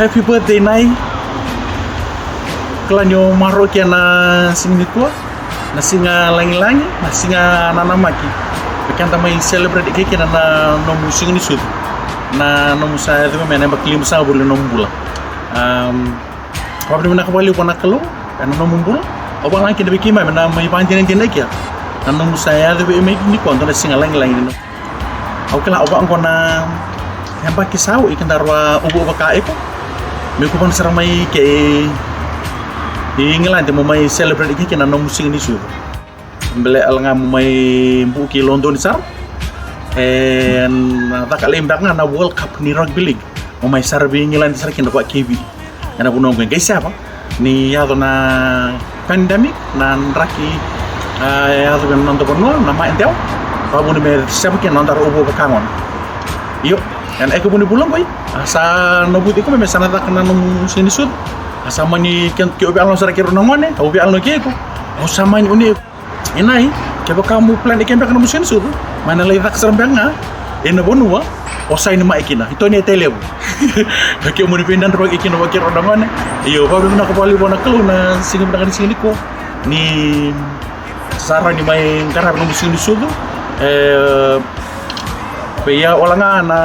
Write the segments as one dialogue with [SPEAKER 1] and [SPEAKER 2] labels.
[SPEAKER 1] happy birthday nai kelanyo maro kia na sing nikua na singa langi-langi na singa nanamaki bekanta mai celebrate ke kia na nomu sing ni sud na nomu sa tu mena baklim sa bulu nomu bula wabdi mena kabali ko nakalo kana nomu bula obang lang kina bikima mena mai panjang tin kia na nomu saya tu mai ni ko na singa langi-langi no okela obang ko na hamba kisau ikan darwa ubu baka eko me ko ban sarang mai ke inglan te mo mai celebrate ke na no musing ni su bele alanga mo mai buki London sar en ta kalem dak na World Cup ni rugby league mo mai sarbi inglan sar kin ko kebi ana buno ngai siapa ni ya na pandemic nan raki ya to non to no na mai enteu pa mo ni me siapa kin non tar ubu baka ngon yo and eko buni pulang boy asa nobut iko me sana tak na nung sinisud asa mani kan ke obi alno sara kiro nangone obi alno ke ko o sama ni uni inai ke ba kamu plan ikem kan musin sud mana lay tak serembanga ina bonua o sai ni ma ikina ito ni telebu ke mo ni pindan ro ikina wa kiro nangone iyo ba na ko pali bona kelu na singim dengan sini ko ni sara ni mai karab no musin sud Paya olanga na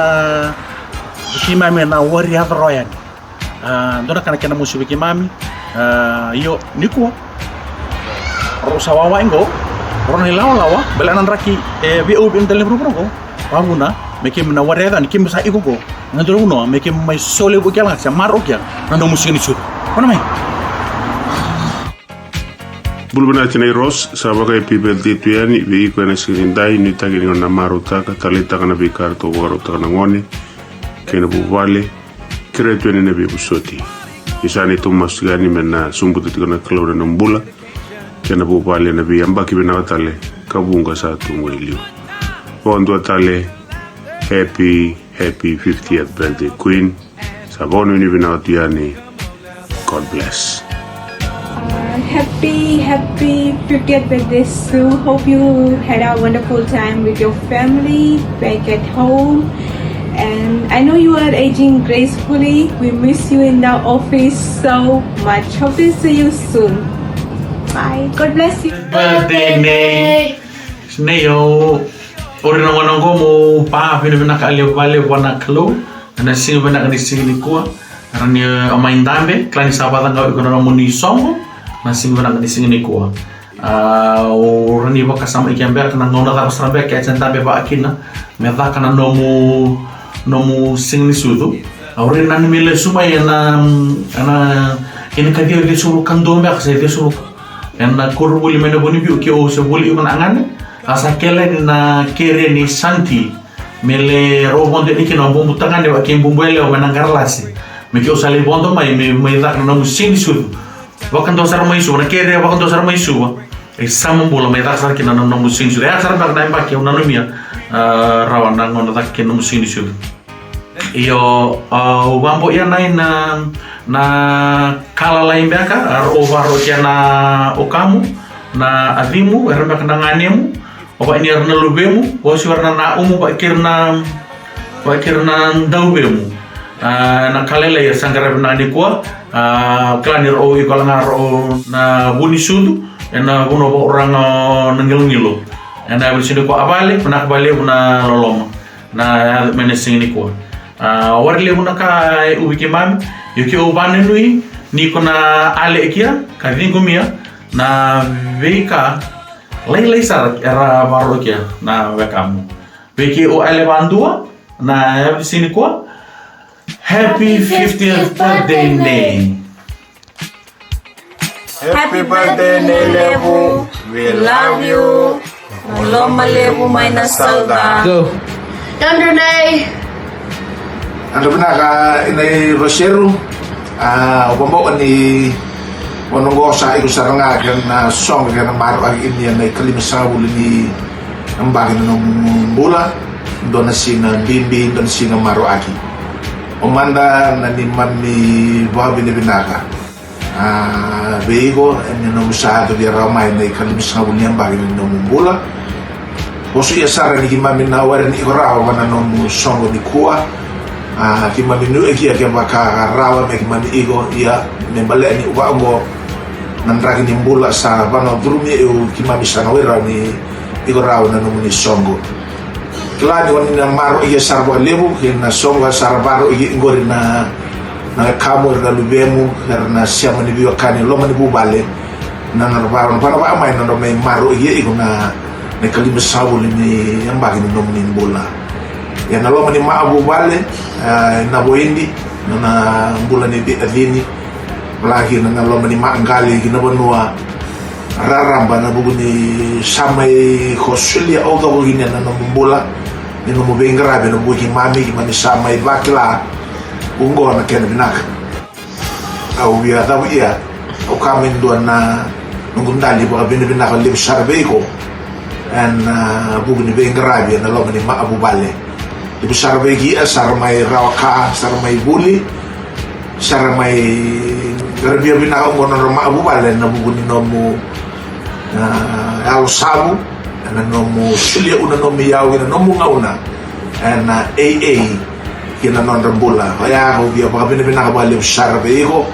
[SPEAKER 1] bikimami na warrior royan ndona kana kena musu bikimami yo niku ro sawawa ingo ro ni lawa belanan raki bi o bin telebro ko pamuna mekim na warrior ni kim sa iko ko ngandro uno mekim mai sole bu kala sa maro kya nando musu ni su kono mai
[SPEAKER 2] Bulbuna tinai Ros, sabaga people tituani vi ko na sirindai ni tagi ni na maruta ka talita kana bi karto waro ta na ngone kena bu vale kretu ni nabi busoti isani Thomas gani mena sumbutu tikana klora na mbula kena bu vale na bi ambaki bina watale kabunga sa tungwelio bondo atale happy 50th birthday queen sabono ni bina watiani God bless.
[SPEAKER 3] Happy 50th birthday, Sue. Hope you had a wonderful time with your family back at home. And I know you are aging gracefully. We miss you in the office so much. Hope to see you soon. Bye. God bless you.
[SPEAKER 1] Birthday Nay. Snayo. Ori na wanango mo pa vina ka ale wana klo. Na sing bana ka sing ni ko. Rani amain dambe klani sabata ka ko na mo ni songo. Masing bana ka sing ni ko. Rani ba kasama ikiambia kana ngona ka srambe ka chanta be ba akina. Me va kana nomu sing ni sudu. Ori nan mile suma yana ana ina ka dia suru kandombe ka se suru. Yana kurbuli mena boni bi ki o se buli mana angane. Asa kele na kere ni santi. Mele robonde ni kino bombu tangane wa kimbumbele o menangarlasi. Me ki o sali bondo mai me da kana nomu sing ni sudu. Wakan dosar mai suwa na kere wakan dosar mai suwa sama bola mai dasar kina nono musim sudah ya sarap nak nampak ya nono mia rawan nang nono tak kina musim sudah iyo wambo ya nain na kala lain biaka ovaro kia na okamu na adimu erba kena nganimu oba ini erna lubemu wasi warna na umu bakirna daubemu na kalela ya sanggara benani kuah klanir o ikalangar o na buni sudu na buno bo orang nangil-ngilo na bersini ko abale na kabale na loloma na menesing ni ko warle una ka ubiki mam yuki ubane nui ni ko na ale kia ka vingumia na veka lei sar era barokia na wekamu veki o ale bandua na bersini ko Happy 50th birthday, Nay.
[SPEAKER 4] Happy birthday, Nelebu. We love you. Maloma lebu may nasalda.
[SPEAKER 5] Go.
[SPEAKER 6] Thunder Nay.
[SPEAKER 5] Ano ba na ka inay Rosero? Upambawan ni Wanongo sa iko sa rangagan na song ka ng maro ang Indian na ikalimasawul ni ang bagay ng bula. Doon na sina Bimbi, doon na sina Maro Aki. Umanda na ni Mami Bobby ni Binaka. Bego, and yung musahado di ramay na ikalimasawul niya ang bagay ng bula. Oso iya sara ni Mami na wala ni Ikorawa na nung song ni Kuwa. Kimani nu eki ya baka rawa me kimani igo ya me bale ni uba ngo nandragi ni mbula sa bano drumi eu kimani sanawera ni igo rawa na numuni songo klani wani na maro iya sarbo lebu kina songo sarbaro iya ngori na kamu na lubemu karena siapa ni biwa kani lo mani bubale na narbaro para ba amai na me maro iya igo na kalima sabu ni yang bagi ni numuni mbula ya na lo mani maabu bale na boindi na bulan ni adini lagi na lo mani maanggali gina banua raramba na buguni samai Australia o ga bugini na mbula ni no bengra be no bugi mami mani samai bakla ungo na ken binak au ya da ya o kamen do na ngundali ba bin binak lib sarbeko and buguni bengra be na lo mani maabu bale ibu sarbegi sarmai rawaka sarmai buli sarmai garbia bina ngono roma abu bale na buguni nomu al sabu na nomu sulia una nomu yawi na nomu ngauna na AA kina non rambula ya ho bia ba bina bale sarbego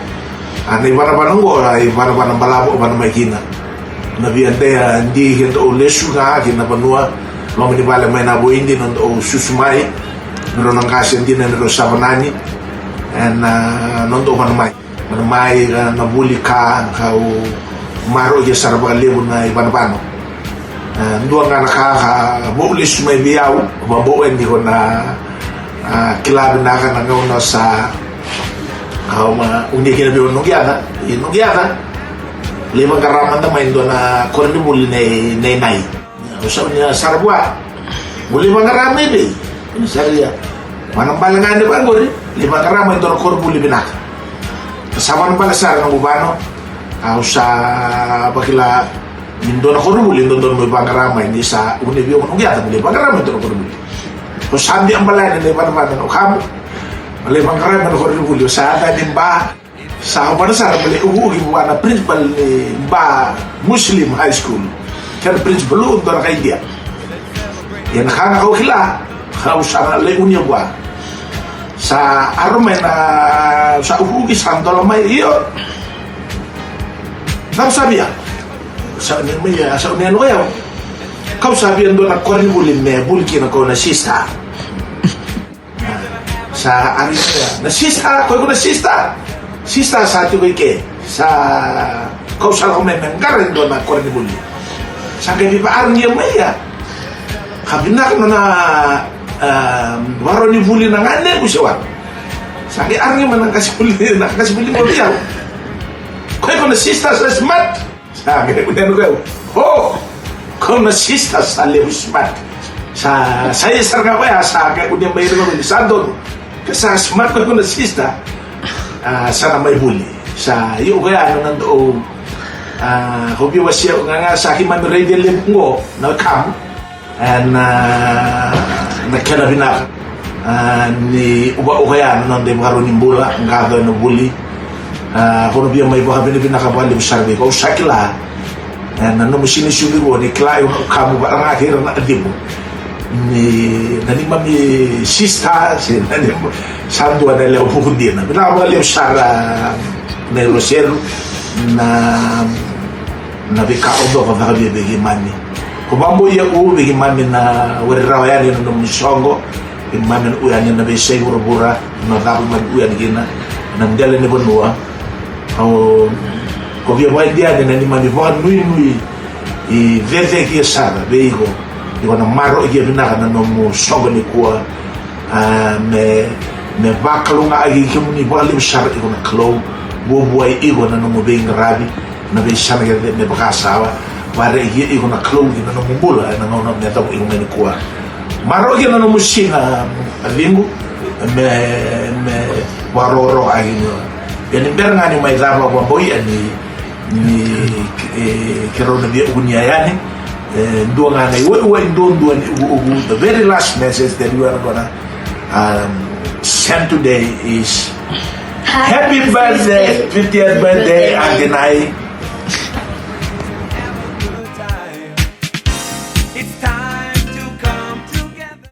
[SPEAKER 5] ani bana ngo ai bana balabo bana makina na bia dia ndi hendo lesu ga kina banua lo mani bale mai na boindi non o susumai no non kasi ndi na ro sabanani and non do man mai na buli ka o maro ye sarba lebu na ibano ndo ngana ka bo le sumai biau bo endi ko na kilab na ka na sa ma undi kina bi no giada le magaraman na mai ndo na korni buli nei so ni sarwa boleh mangarame be ini saria manang balangan de bangori le mangarame do ko buli binak saban bala sar no bubano sa bakila mindo na ko buli do mo mangarame ni sa uni bi mo giata boleh mangarame do ko buli ko sambi ang balay ni ban no kam le mangarame do ko buli sa ada dimba sa bana sar boleh ugi buana principal ba Muslim High School kan principal lu untuk kayak dia yang kena kau kila kau sana legunya buat sa armen sa ugi santol mai iyo kau sabia sa ni mai sa ni ano ya kau sabia ndo na korni bulin me bulki na kau na sista sa ari na sista kau na sista satu ke sa kau salah komen ngaran ndo na korni bulin sampai di paan dia maya kabinak na waroni buli na ngane ko siya sampai arnya manang kasih buli mo dia ko na sista sa smart sampai ko ko ko na sista sa lebu smart sa saya sarga ba sa kay udah bayar ko ni sandon kasi smart ko na sista sa may buli sa iyo kaya nando hobi wasya nga sa akin man radio limpo na kam and nakana bina ni uba ukaya non de maro nimbula ngado no buli hono biya may baha bina kabali bisarbe ko sakila and no machine shuli wo ni klayo kam ba nga akhir na adibo ni nani mami sista si nani sandu na le opukundina bina kabali bisara na rosero na bika odo ko vakabi begi mani ko bambo ya u begi mani na werrawa yani no musongo imani uyani na be sey bura no dabu man uyani gina na ngale ne bonwa ko via mai dia ne ni mani va nui i veve ki sara beigo iko na maro ki bina na no musongo ni kwa me bakalunga agi kimuni bali sara iko na klo bobuai iko na no benga rabi na be sana ke me bakasawa pare hi iko na clone na no mbula na no na taw iko ni kwa maro ke na no musina lingu me waroro ai no yani berngani mai zaba kwa boy ani ni kero na bi unya yani ndo ngana we ndo the very last message that we are gonna send today is happy birthday 50th birthday Angenai